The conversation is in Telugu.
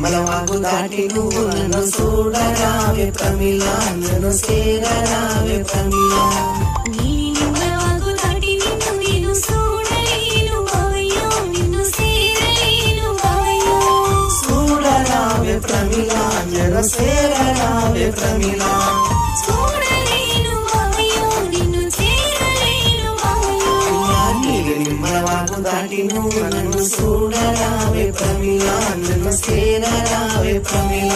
నిమ్మల వాగు దాటి నువ్వు నన్ను చూడరావే ప్రమిళ నన్ను చేరరావే ప్రమిళ చూడరావే ప్రమిళ నన్ను చేరరావే ప్రమిళ నిమ్మల వాగు దాటి నువ్వు నన్ను చూడరావే ప్రమిళ నన్ను చేరరావే ప్రమిళ